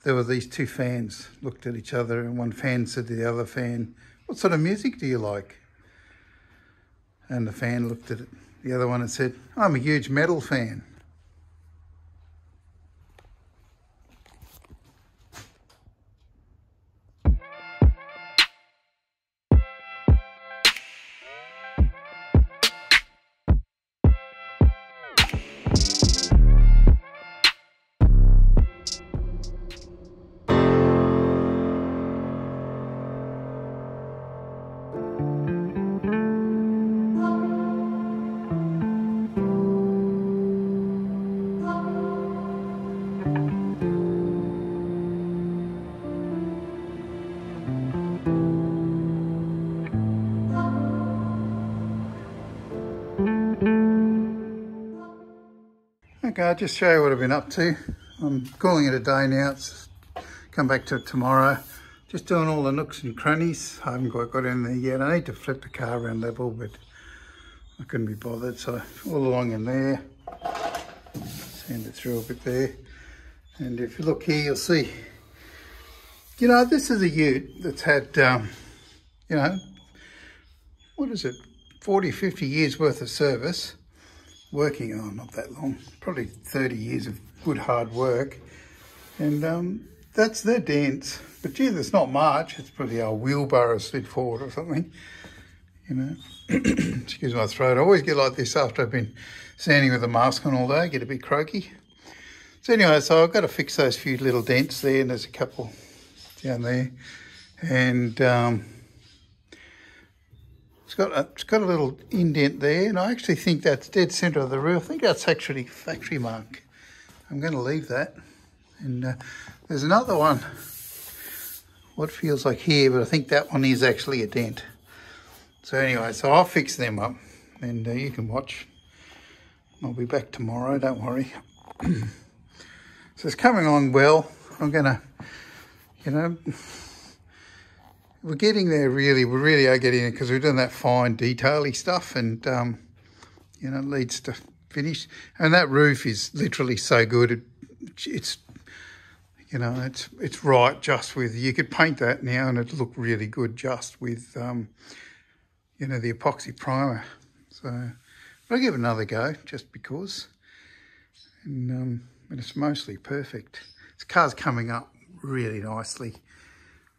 there were these two fans looked at each other, and one fan said to the other fan, "What sort of music do you like?" And the fan looked at the other one and said, "I'm a huge metal fan." Okay, I'll just show you what I've been up to. I'm calling it a day now. It's come back to it tomorrow. Just doing all the nooks and crannies. I haven't quite got in there yet. I need to flip the car around level, but I couldn't be bothered. So all along in there, sand it through a bit there. And if you look here, you'll see, you know, this is a ute that's had, you know, what is it, 40, 50 years worth of service. Working on, not that long, probably 30 years of good hard work, and that's their dents. But gee, there's not much. It's probably our wheelbarrow slid forward or something, you know. Excuse my throat. I always get like this after I've been standing with a mask on all day. I get a bit croaky. So anyway, so I've got to fix those few little dents there, and there's a couple down there, and it's got a little indent there, and I actually think that's dead centre of the roof. I think that's actually factory mark. I'm going to leave that. And there's another one, what feels like here, but I think that one is actually a dent. So anyway, so I'll fix them up, and you can watch. I'll be back tomorrow, don't worry. So it's coming along well. I'm going to, you know, we're getting there really. We really are getting it, because we're doing that fine detailing stuff, and you know, it leads to finish. And that roof is literally so good. It's, you know, it's right just with, you could paint that now and it'd look really good just with, you know, the epoxy primer. So I'll give it another go just because. And but it's mostly perfect. This car's coming up really nicely.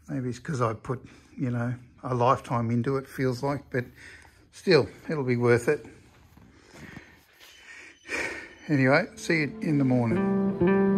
Maybe it's because I put, you know, a lifetime into it, feels like, but still, it'll be worth it. Anyway, see you in the morning.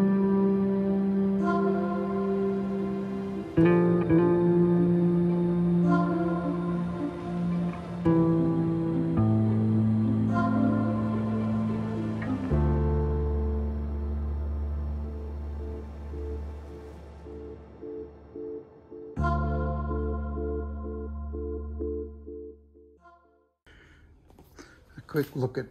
Quick look at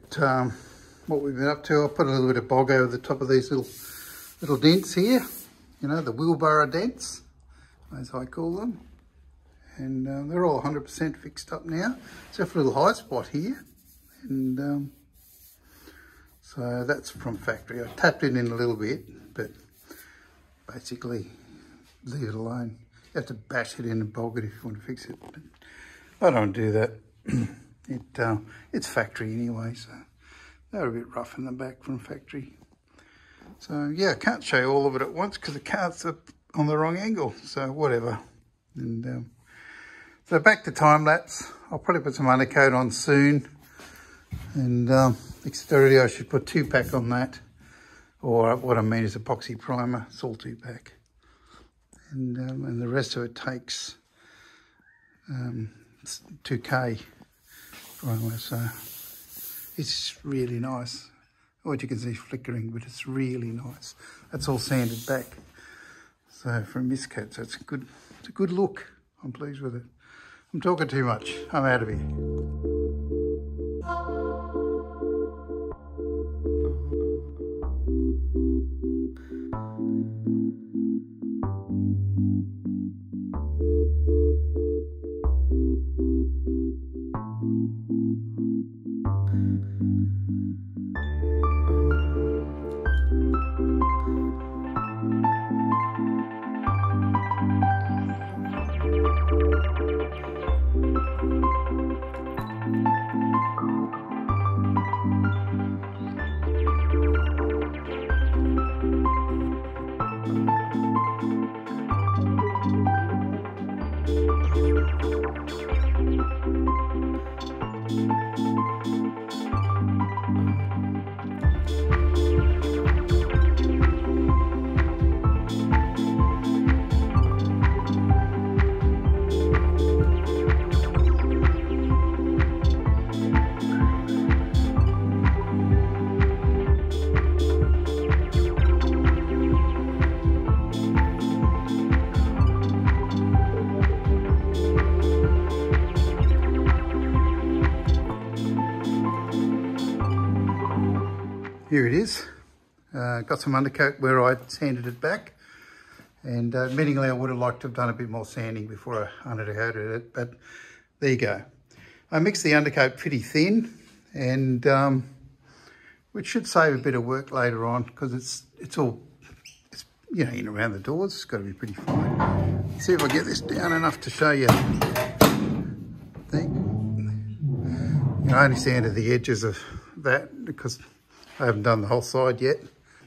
what we've been up to. I'll put a little bit of bog over the top of these little dents here, you know, the wheelbarrow dents, as I call them. And they're all 100% fixed up now, except for a little high spot here. And so that's from factory. I tapped it in a little bit, but basically leave it alone. You have to bash it in and bog it if you want to fix it, but I don't do that. It's factory anyway, so they're a bit rough in the back from factory. So yeah, I can't show you all of it at once because the car's up on the wrong angle, so whatever. And so back to time lapse. I'll probably put some undercoat on soon, and exterior I should put 2-pack on that, or what I mean is epoxy primer. It's all 2-pack, and the rest of it takes 2K. So it's really nice. What you can see flickering, but it's really nice. That's all sanded back. So from this cat, so it's a good look. I'm pleased with it. I'm talking too much. I'm out of here. here it is. Got some undercoat where I sanded it back. And admittingly, I would have liked to have done a bit more sanding before I undercoated it, but there you go. I mixed the undercoat pretty thin, and which should save a bit of work later on, because it's all, you know, in around the doors. It's got to be pretty fine. Let's see if I get this down enough to show you. You know, I only sanded the edges of that because I haven't done the whole side yet.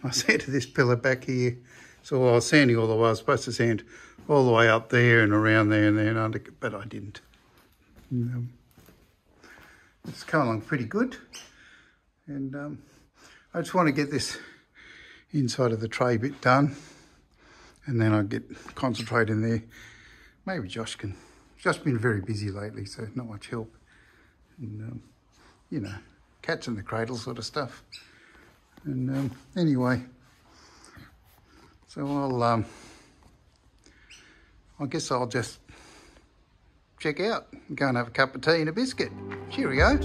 I sanded this pillar back here. So I was sanding all the way. I was supposed to sand all the way up there and around there and then under, but I didn't. It's coming along pretty good. And I just want to get this inside of the tray bit done. And then I'll concentrate in there. Maybe Josh can. Josh's been very busy lately, so not much help. And, you know, cats in the cradle sort of stuff. And anyway. So I guess I'll just check out and go and have a cup of tea and a biscuit. Cheerio.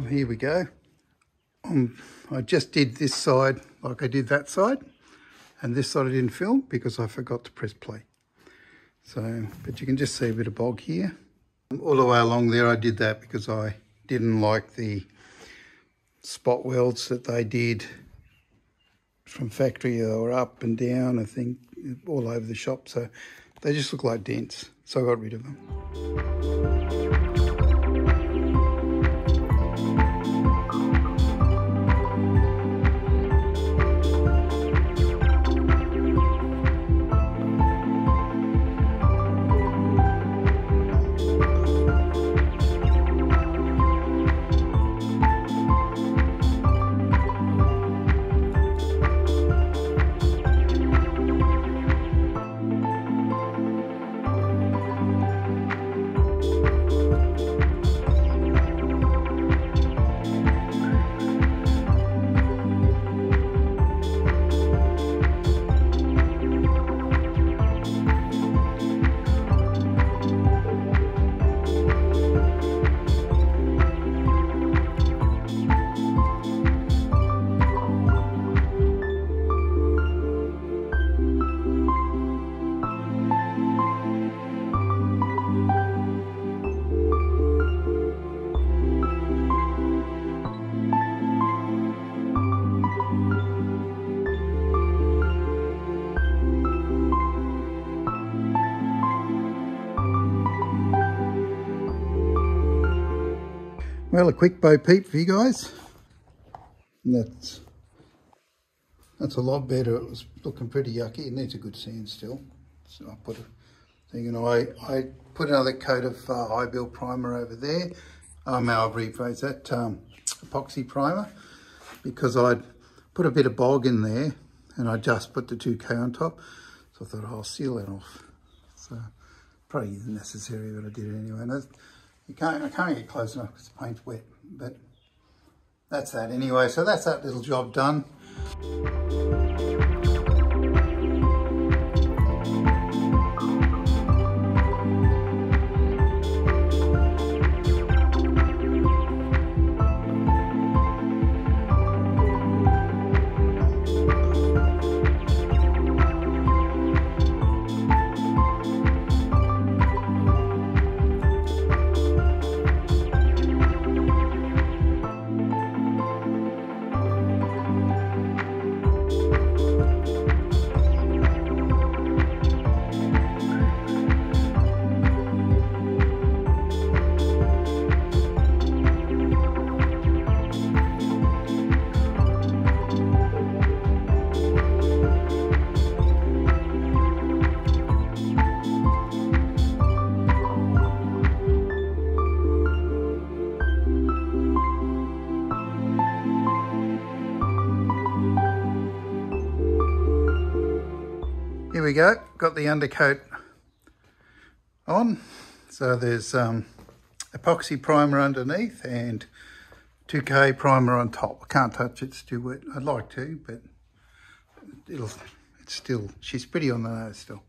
Here we go. I just did this side like I did that side, and this side I didn't film because I forgot to press play. So, but you can just see a bit of bog here. All the way along there I did that because I didn't like the spot welds that they did from factory. They were up and down, I think, all over the shop. So they just look like dents. So I got rid of them. Well, a quick Bo Peep for you guys. And that's a lot better. It was looking pretty yucky. It needs a good sand still. So I put a thing, and I put another coat of high build primer over there. I'll rephrase that, epoxy primer, because I'd put a bit of bog in there and I just put the 2K on top. So I thought, I'll seal that off. So probably isn't necessary, but I did it anyway. And I can't get close enough because the paint's wet, but that's that anyway. So that's that little job done. we go. Got the undercoat on. So there's epoxy primer underneath and 2K primer on top. I can't touch it, it's too wet. I'd like to, but it's still, she's pretty on the nose still.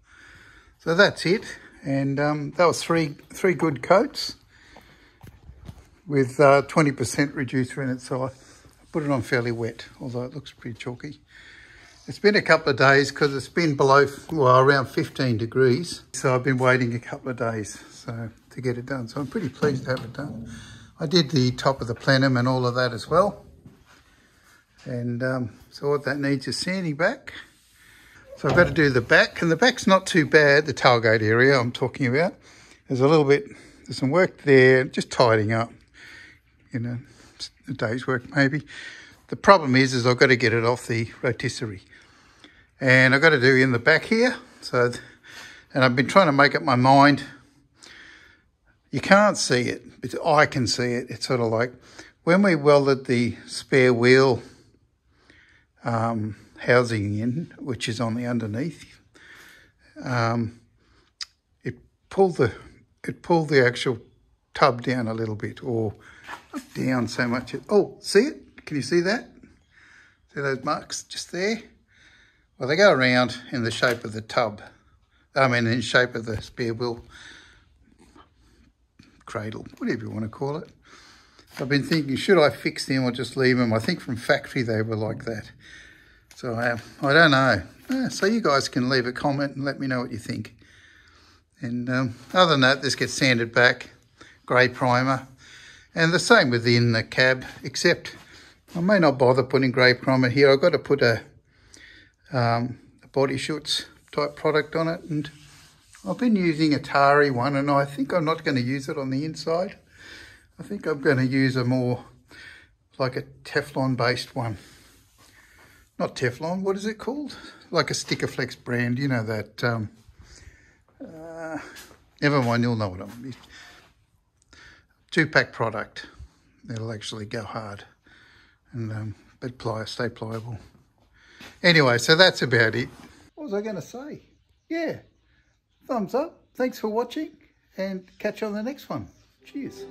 So that's it. And that was three good coats with 20% reducer in it. So I put it on fairly wet, although it looks pretty chalky. It's been a couple of days because it's been below, well, around 15 degrees. So I've been waiting a couple of days to get it done. So I'm pretty pleased to have it done. I did the top of the plenum and all of that as well. And so what that needs is sanding back. So I've got to do the back, and the back's not too bad, the tailgate area I'm talking about. There's some work there, just tidying up, you know, a day's work maybe. The problem is I've got to get it off the rotisserie. And I've got to do in the back here. And I've been trying to make up my mind. You can't see it, but I can see it. It's sort of like when we welded the spare wheel housing in, which is on the underneath, it pulled the actual tub down a little bit, or not down so much. Oh, see it? Can you see that? See those marks just there? Well, they go around in the shape of the tub. I mean, in the shape of the spare wheel cradle, whatever you want to call it. I've been thinking, should I fix them or just leave them? I think from factory they were like that. So I don't know. So you guys can leave a comment and let me know what you think. And other than that, this gets sanded back, grey primer. And the same within the cab, except I may not bother putting grey primer here. I've got to put a body shorts type product on it. And I've been using a Atari one, and I think I'm not going to use it on the inside. I think I'm going to use a more like a Teflon based one. Not Teflon, what is it called? Like a Stickerflex brand, you know that. Never mind, you'll know what I mean. 2-pack product. It'll actually go hard and stay pliable. Anyway, so that's about it. What was I going to say? Yeah, thumbs up. Thanks for watching, and catch you on the next one. Cheers.